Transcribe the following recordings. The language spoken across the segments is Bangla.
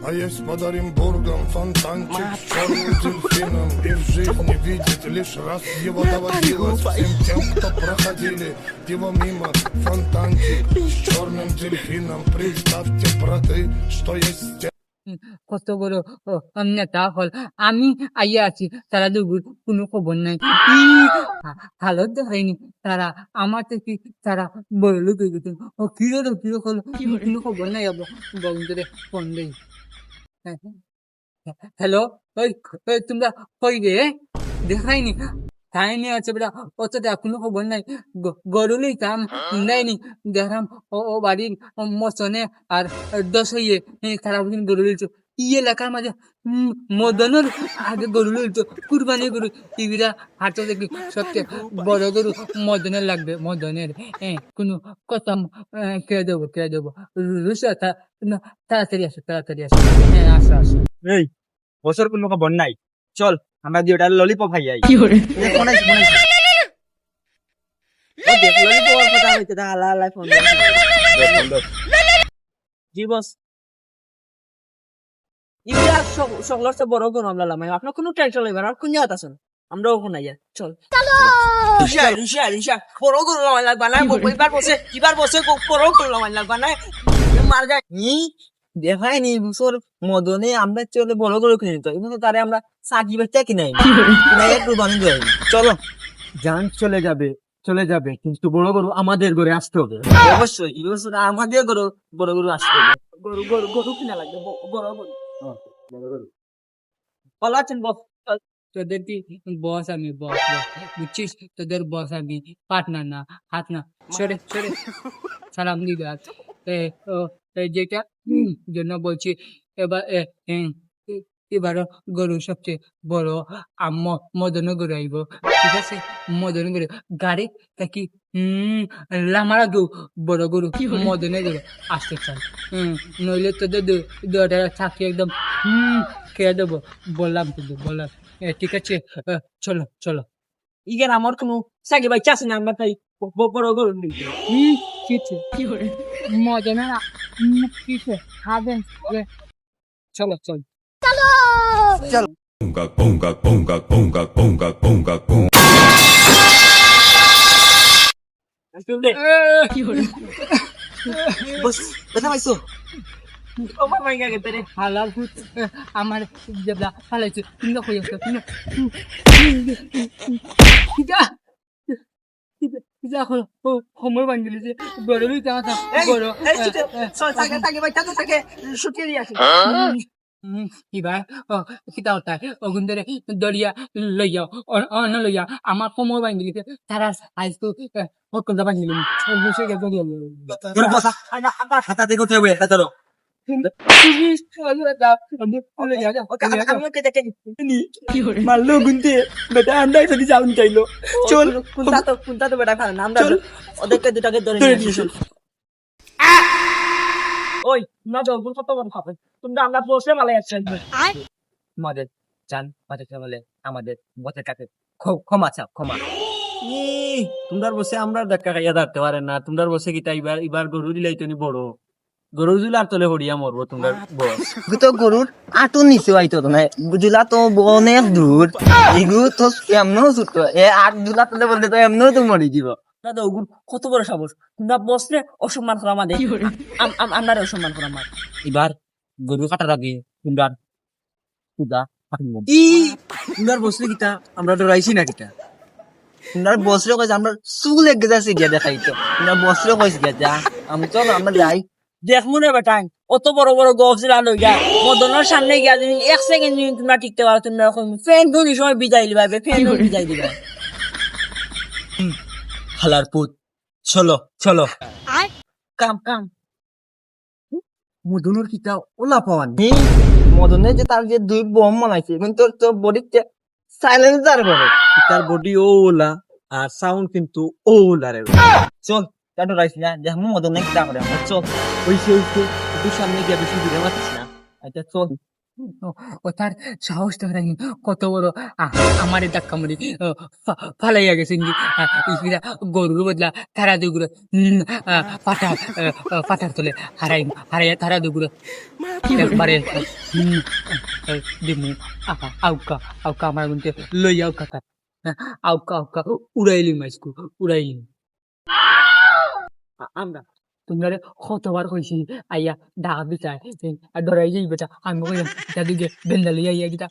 А есть под Оренбургом фонтанчик с черным дельфином. И в жизни видеть лишь раз его доводилось всем тем, кто проходили его мимо. Фонтанчик с черным дельфином. Представьте, браты, что есть কত বড় নেতা হল আমি আইয়া আছি তারা দুগুর কোনো খবর নাই হালত দেখায়নি তারা আমার থেকে তারা বড় লোক হয়ে গেছে কি হলো কোনো খবর নাই বন্ধুরে ফোন দেই হ্যালো ওই তোমরা কই রে দেখাইনি খাইনি আছে বেটা অতটা কোনো খবর নাই গরু লইতাম নাইনি দেখলাম ও বাড়ির মচনে আর দশ হইয়ে খারাপ গরু লইছো ই এলাকার মাঝে মদনের আগে গরু লইতো কুরবানি গরু টিভিরা হাঁটো দেখি সত্যি বড় গরু মদনের লাগবে মদনের কোনো কথা কে দেবো রুসা তাড়াতাড়ি আসো হ্যাঁ আসো এই বছর কোনো খবর নাই চল আমরা দিয়ে ওটা ললিপপ খাই আই জি বস ইন্ডিয়া সকলের চেয়ে বড় কোন আমরা লামাই আপনার কোনো টেনশন লইবেন আর কোন জায়গা আছেন আমরা ওখানে যাই চল রিশা বড় কোন লামাই লাগবা না এবার বসে বড় কোন লামাই লাগবা না মার যায় দেখায়নি বছর মদনে আমরা চলে বড় করে কিনে নিত কিন্তু তারে আমরা সাকি বেচতে কিনাই একটু বানিয়ে দেয় চলো জান চলে যাবে কিন্তু বড় গরু আমাদের ঘরে আসতে হবে অবশ্যই এই বছর আমাদের বড় গরু আসবে গরু কিনা লাগবে বড় গরু ভালো আছেন বস তোদের কি বস আমি বস বুঝছিস তোদের বস আমি পার্টনার না হাত না সরে সালাম দিবে যেটা জন্য বলছি এবারও গরু সবচেয়ে বড় মদন গরু আইব ঠিক আছে মদন গরু গাড়ি কি লামার আগেও বড় গরু মদনের গরু আসতে চাই নইলে তোদের দুটা থাকি একদম খেয়ে দেবো বললাম ঠিক আছে চলো ইগেন আমার কোনো সাকি ভাই চাষে না আমরা তাই বড় গরু কি করে মদনের কিসে খাবেন চলো Ponga, ponga. বস কথা পাইছো আমার মাইগা গেতে রে হালাল আমার জবলা হালাইছে তুমি কই আছো তুমি যা হলো সময় বান্ধি দিয়েছে বড় লইতে আমার বড় থাকে ভাই থাকে শুকিয়ে দিয়ে আসি এবার কিতা হতা অগুন্দরে দরিয়া লইয়াও অন্য লইয়া আমার সময় বান্ধি দিয়েছে তারা আজ তো হকল বান্ধিলাম বসে গেছে দরিয়া তোর বসা আমার হাতাতে করতে হবে হাতারো মারলো গুনতে বেটা আন্দাই যদি যাউন চাইলো চল কোনটা তো বেটা খান আমরা ওদেরকে দুটাকে ধরে নিয়ে ওই না যাও কত বড় খাবে তোমরা আমরা বসে মালে আছেন আমাদের জান বাঁচাতে বলে আমাদের বসের কাছে ক্ষমা তোমরা বসে আমরা দেখা খাইয়া ধরতে পারে না তোমরা বসে কিতা এবার গরু দিলাই তুমি বড় গরু জুলা তলে হরিয়া মরবো তোমরা বস তো গরুর আটো নিচে আইতো না বুঝলা তো অনেক দূর এগুলো তো এমনও ছুট আট জুলা তলে বলতে তো এমনও তো মরি দিব দাদা ওগুন কত বড় সাহস তোমরা বসলে অসম্মান করা আমাদের আমরা অসম্মান করা আমার এবার গরু কাটার আগে তোমরা পূজা তোমরা বসলে কিতা আমরা ডরাইছি না কিতা তোমরা বসলে কইছে আমরা চুল এক গেছে গিয়া দেখাইতো তোমরা বসলে কইছে গিয়া আমি চলো আমরা যাই দেখমু না বেটা অত বড় বড় গফ জিলা লই গা মদনের সামনে গিয়া যদি এক সেকেন্ড তোমরা টিকতে পারো তোমরা ফ্যান ধরি সময় বিদায় দিবা ফ্যান ধরি বিদায় দিবা হালার পুত চলো কাম মদনের কিতা ওলা পাওয়ান মদনের যে তার যে দুই বম মানাইছে কিন্তু তোর বডিতে সাইলেন্সার বলে তার বডি ওলা আর সাউন্ড কিন্তু ওলা রে চল কাটো রাইছি না দেখমু মদনের কিতা করে চল ওইসে একটু সামনে গিয়ে বেশি দূরে মারছিস না আচ্ছা চল ও তার সাহস দেখায়নি কত বড় আমারে ধাক্কা মারি ফালাইয়া গেছে গরুর বদলা তারা দুগুলো পাটা পাটার তলে হারাইয়া তারা দুগুলো একবারে দিমু আউকা আউকা আমার মধ্যে লই আউকা তার আউকা আউকা উড়াইলি মাইসকু উড়াইলি আমরা তোমরা কতবার কইছি আইয়া ডাকা বিচার আর ডরাই যাই বেটা আমি কইলাম দাদুকে বেন্দালি আইয়া গিতা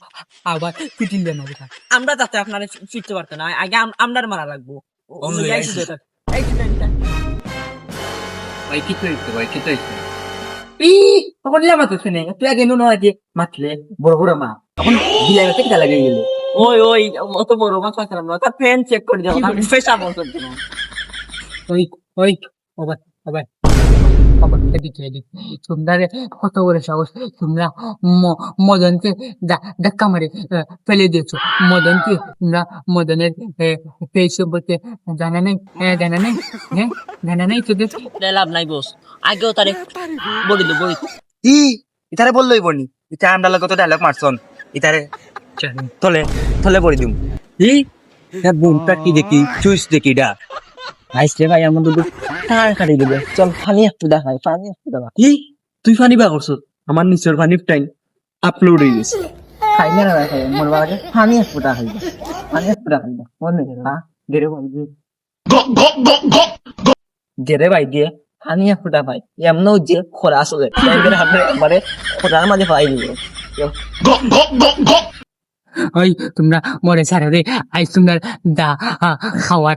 আবার পিটিল দেন বেটা আমরা যাতে আপনারা ফিরতে পারতেন না আগে আমরার মারা লাগবো Only এই I শুধু see. এটা। এই শুধু এটা। ভাই কি হইছে ভাই কি হইছে তখন লামা তো শুনে তুই আগে নুন আগে মাতলে বড় বড় মা তখন বিলাই মাতে কিটা লাগে গেল ওই ওই অত বড় মা খাইছিলাম না তার ফ্যান চেক করে দাও আমি ফেসা বলতে দিন ওই ওই ওবার ওবার ওবার এদিকে এদিকে তোমরা কত বড় সাহস তোমরা মদনকে ধাক্কা মারে ফেলে দিয়েছো মদনকে তোমরা মদনের পেয়েছো বলতে জানা নেই জানা নেই হ্যাঁ জানা নেই তোদের লাভ নাই বস আগেও তারে বলিল বলি ইতারে বললই বনি ইতা আমরা কত ডায়লগ মারছন ইতারে থলে থলে পড়ি দিম বুমটা কি দেখি চুইস দেখি ডা আইসলে ভাই আমার দুটো টান কাটি দিবে চল পানি একটু দেখাই পানি একটু দেখা কি তুই ফানি বা করছ আমার নিচের ফানি টাইম আপলোড হয়ে গেছে খাই না না খাই মোর বাবাকে পানি একটু দেখাই পানি একটু দেখাই মনে হ্যাঁ দেরে ভাই দেরে ভাই দিয়ে পানি একটু দেখাই এমনও যে খরা আসলে মানে খরার মাঝে পাই দিব ওই তোমরা মরে ছাড়ো রে আজ তোমরা খাওয়ার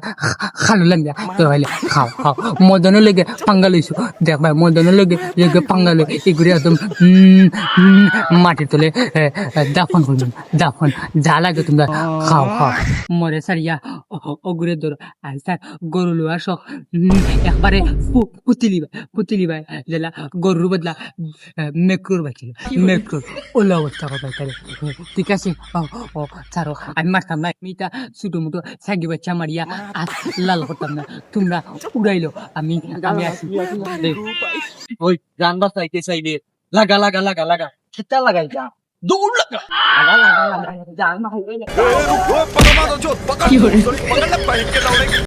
খালো লাগে তো হইলে খাও খাও মদনের লেগে পাঙ্গা লইছো দেখ ভাই মদনের লেগে পাঙ্গা লই এগুলি একদম মাটির তলে দাফন করবেন দাফন যা লাগে তোমরা খাও খাও মরে সারিয়া ওগুরে ধরো আর স্যার গরু লোয়ার শখ একবারে পুতিলি ভাই যেলা গরুর বদলা মেক্রোর বাঁচিল মেক্রোর ওলা অবস্থা কথা তাহলে ঠিক আছে ও ছাড়ো আমি মারতাম না আমি তা ছোটো মোটো সাগি বাচ্চা মারিয়া আর লাল করতাম না তোমরা উড়াইলো আমি আসি ওই গান বাসাইতে চাইলে লাগা লাগা লাগা লাগা সেটা লাগাই যা দৌড় লাগা লাগা লাগা লাগা যা না হইলে पकड़ लो पकड़ लो पकड़ लो